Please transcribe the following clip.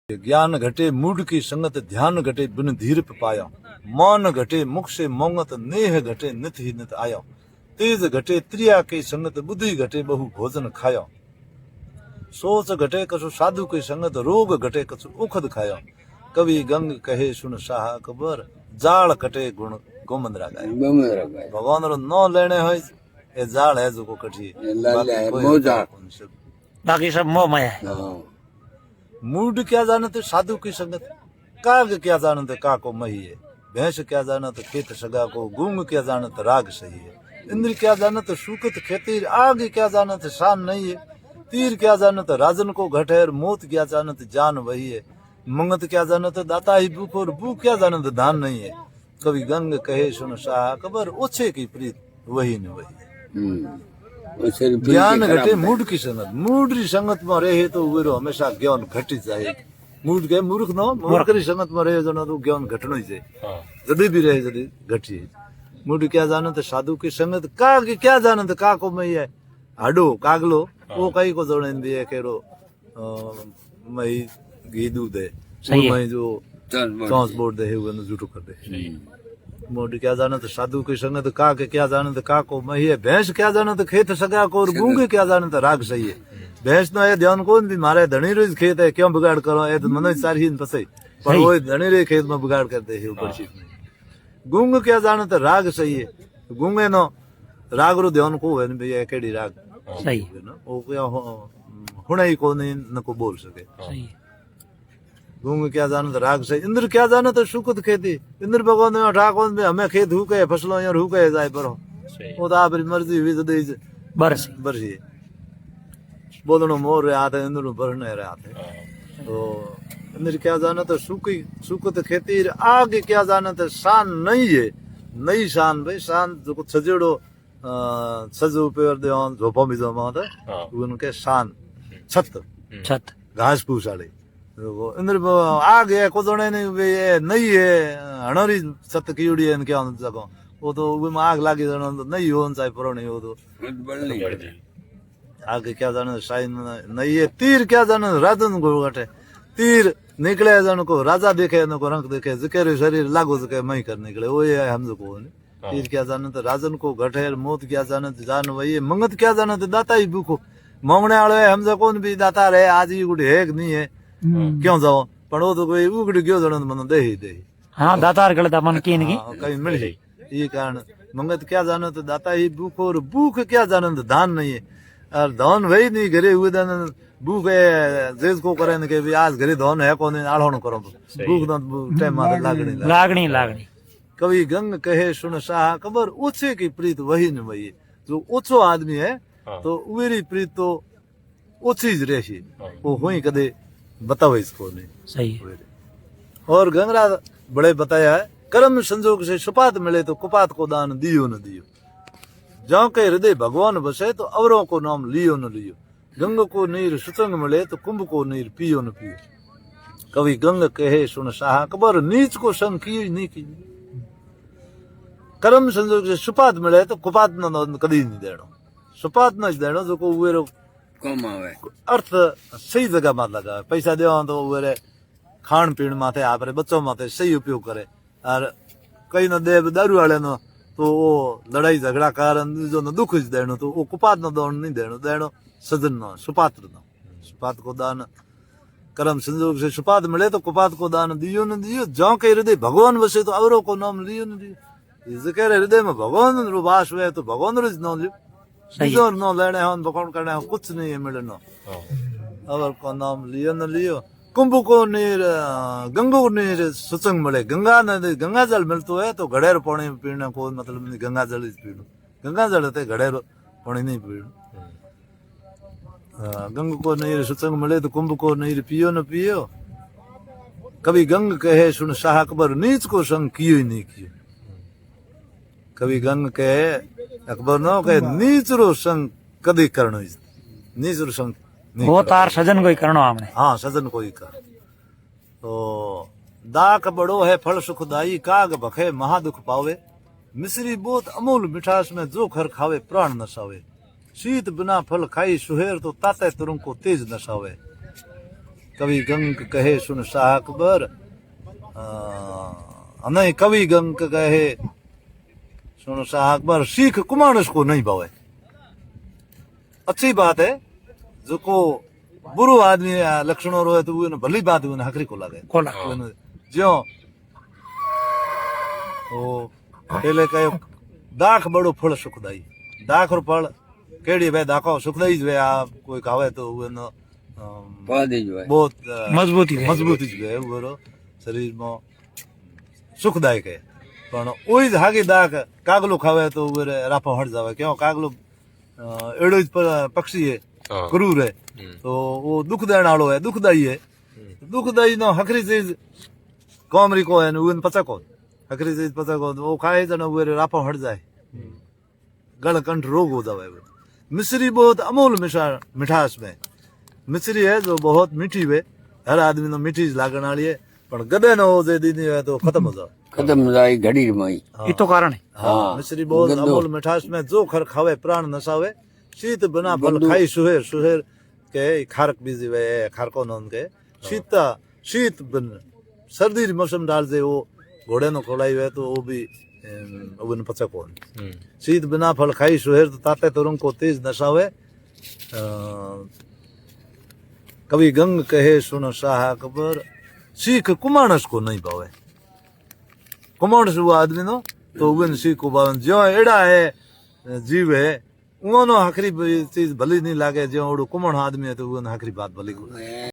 ज्ञान घटे मूढ़ की संगत, ध्यान घटे बिन धीर पाया, मान घटे मुख से मोंगत, नेह घटे नित ही नित आया, तेज घटे त्रिया की संगत, बुद्धि घटे बहु भोजन खाया, सोच घटे कसु साधु की संगत, रोग घटे कसु उखद खाया, कवि गंग कहे सुन शाह अकबर, जाल कटे गुण गोमंदरा गाय। भगवान रो न लेने हो ए जाल है जो को कठी, बाकी सब मोह माया है। मूड क्या जानते साधु की संगत, काग क्या जानते का को मही है, भैंस क्या जानते खेत सगा को, गूंग क्या जानते राग सही है, इंद्र क्या जानते सुकत खेती, आग क्या जानते शान नहीं है, तीर क्या जानते राजन को घटेर, मोत क्या जानते जान वही है, मंगत क्या जानते दाता ही भूख, और भूख क्या जानते धान नहीं है। कवि गंग कहे सुन शाह अकबर, ओछे की प्रीत वही न वही है। ज्ञान घटे मूड की संगत, मूड की संगत में रहे तो उरो हमेशा ज्ञान घटी जाए। मूड के मूर्ख नो, मूर्ख की संगत में रहे तो ज्ञान घटनो ही जाए, जदी भी रहे जदी घटी। मूड क्या जानते साधु की संगत, काग क्या जानते का को मई है, हाडो कागलो वो कई को जोड़े दिए केरो मई घी दूध है, मई जो चौंस बोर्ड दे है झूठो कर दे। मोड क्या जानत साधु की संगत, का के क्या जानत का को मही है, भैंस क्या जानत खेत सगा को, और गूंगे क्या जानत राग सही है। भैंस नो ये ध्यान कौन भी मारे धनी रोज खेत है, क्यों बिगाड़ करो, ये तो मनोज सारी ही फसे, पर वो धनी रे खेत में बिगाड़ करते है ऊपर चीज में। गूंग क्या जानत राग सही है, गूंगे नो राग रो ध्यान को है भैया केड़ी राग सही है ना, वो क्या हुणे ही को नहीं न को बोल सके। सही गूंग क्या जानत राग से, इंद्र क्या जानत सुकुत खेती, इंद्र भगवान ने ठाकुर में हमें खेत हुके फसलों यार हुके जाए पर वो तो आप मर्जी हुई तो दे बरसी बरसी बोलनो मोर रे आते इंद्र भरने रे आते। तो इंद्र क्या जानत सुकी सुकुत खेती, आगे क्या जानत शान नहीं है, नई शान भाई शान जो सजेड़ो सजो पेर दे झोपो भी जो माता उनके शान छत छत घास फूस वाले इंद्र आग है को जोड़े नहीं है हणोरी छत कीड़ी है क्या जगह वो तो में आग लागी तो नहीं हो चाहे परो नहीं हो तो आगे क्या जाने शायद नहीं है। तीर क्या जाने राजन को घटे, तीर निकले जन को राजा देखे न को रंग देखे, जिके शरीर लागो जिके मई कर निकले वो ये हम जो को तीर क्या जाने तो राजन को घटे, मौत क्या जाने तो जान वही, मंगत क्या जाने तो दाता ही भूखो, मांगने वाले हम जो कौन भी दाता रहे आज ही गुड है नहीं है क्यों जाओ, पर वो तो कोई उगड़ गयो जन मन दे ही हाँ दातार गलता मन की नहीं कहीं मिल जाए। ये कारण मंगत क्या जानो तो दाता ही भूख, और भूख क्या जानो तो धान नहीं है, और धन वही नहीं घरे हुए धन भूख है जेज को करे कि भी आज घरे धन है कौन आढ़ो करो भूख न टाइम मार लागनी लागनी। कवि गंग कहे सुन शाह खबर, ओछे की प्रीत वही न वही, जो ओछो आदमी है तो उवेरी प्रीत तो ओछी ज रही, वो हुई कदे बताओ इसको नहीं सही। और गंगराज बड़े बताया है, कर्म संजोग से सुपात मिले तो कुपात को दान दियो न दियो, जौ के हृदय भगवान बसे तो अवरों को नाम लियो न लियो, गंग को नीर सुतंग मिले तो कुंभ को नीर पियो न पियो। कवि गंग कहे सुन शाह कबर, नीच को संग की नहीं की, कर्म संजोग से सुपात मिले तो कुपात न कदी नहीं देनो, सुपात न देनो जो को उवेरो कम आवे अर्थ सही जगह में लगा, पैसा देवा तो उवेरे खान पीण माथे आप बच्चों माथे सही उपयोग करे, और कई न दे दारू वाले न तो वो लड़ाई झगड़ा कारण जो न दुख देनो तो वो कुपात न दौड़ नहीं देनो सजन न सुपात्र न, सुपात को दान कर्म संजोग से सुपात मिले तो कुपात को दान दियो न दियो, जौ के हृदय भगवान बसे तो अवरों को नाम लियो न दियो। जिसके हृदय में भगवान रो वास हुए तो भगवान रोज न लियो, बिजोर न लेने हो भगवान करने हो कुछ नहीं है मिलनो, अवर को नाम लियो न लियो। कुंभ को नीर गंगो नीर सुचंग मिले, गंगा नदी गंगा जल मिलतो है तो घड़ेर पानी पीने को मतलब नहीं, गंगा जल ही पीनो, गंगा जल है घड़ेर पानी नहीं पीनो। गंग को नीर सुचंग मिले तो कुंभ को नीर पियो न पियो, कभी गंग कहे सुन शाह अकबर, नीच को संग कियो ही नहीं कियो। कभी गंग कहे अकबर नो कहे नीच रो संग कदी करनो, नीच रो संग वो तार सजन कोई करनो हमने, हाँ सजन कोई कर। तो दाक बड़ो है फल सुखदाई, काग भखे महादुख पावे, मिश्री बोत अमूल मिठास में जो खर खावे प्राण नसावे, शीत बिना फल खाई सुहेर तो ताते तुरंग को तेज नसावे। कवि गंग कहे सुन शाह अकबर नहीं कवि गंग कहे सुन शाह अकबर सीख कुमानस को नहीं भावे अच्छी बात है जो को बुरो आदमी लक्षणों रोए तो वो भली बात उन्हें हकरी को लगे कोला ज्यो तो पहले कहो दाख बड़ो फल सुखदाई दाख और फल केड़ी वे दाखो सुखदाई जो है आप कोई खावे तो वो बहुत મજબૂતી રહે. मजबूती जो है वो शरीर में सुखदायक है पण ओई हागी दाख कागलो खावे तो वो राफा हट जावे क्यों कागलो एड़ो ज पक्षी है क्रूर है तो वो दुख देण वालो है दुखदाई है दुखदाई नो हकरी चीज कौमरी को है उन पचा को हकरी चीज पचा को वो खाए जन वो राफा हट जाए गल कंठ रोग हो जावे मिश्री बहुत अमूल मिठास में मिश्री है जो बहुत मीठी है हर आदमी नो मीठी लागण वाली है पण गदे नो जे दीदी है तो खत्म हो जाए ખતમ થાય ઘડી માં એ તો કારણ હે. हाँ मिश्री बहुत अमूल मिठास में जो खर खावे प्राण नसावे शीत बिना फल खाई सुहेर सुहेर के खारक बीजी वे खारको नोन के शीता शीत बिन सर्दी री मौसम डाल दे वो घोड़े नो खोलाई वे तो वो भी उन पचा कोन शीत बिना फल खाई सुहेर तो ताते तुरंग को तेज नसावे कवि गंग कहे सुन शाह अकबर सीख कुमानस को नहीं पावे कुमानस वो आदमी नो तो उन सीख को पावे जो एड़ा है जीव है उनो हकरी चीज भली नहीं लागे जो ओड़ो कुमण आदमी है तो उन हकरी बात भली को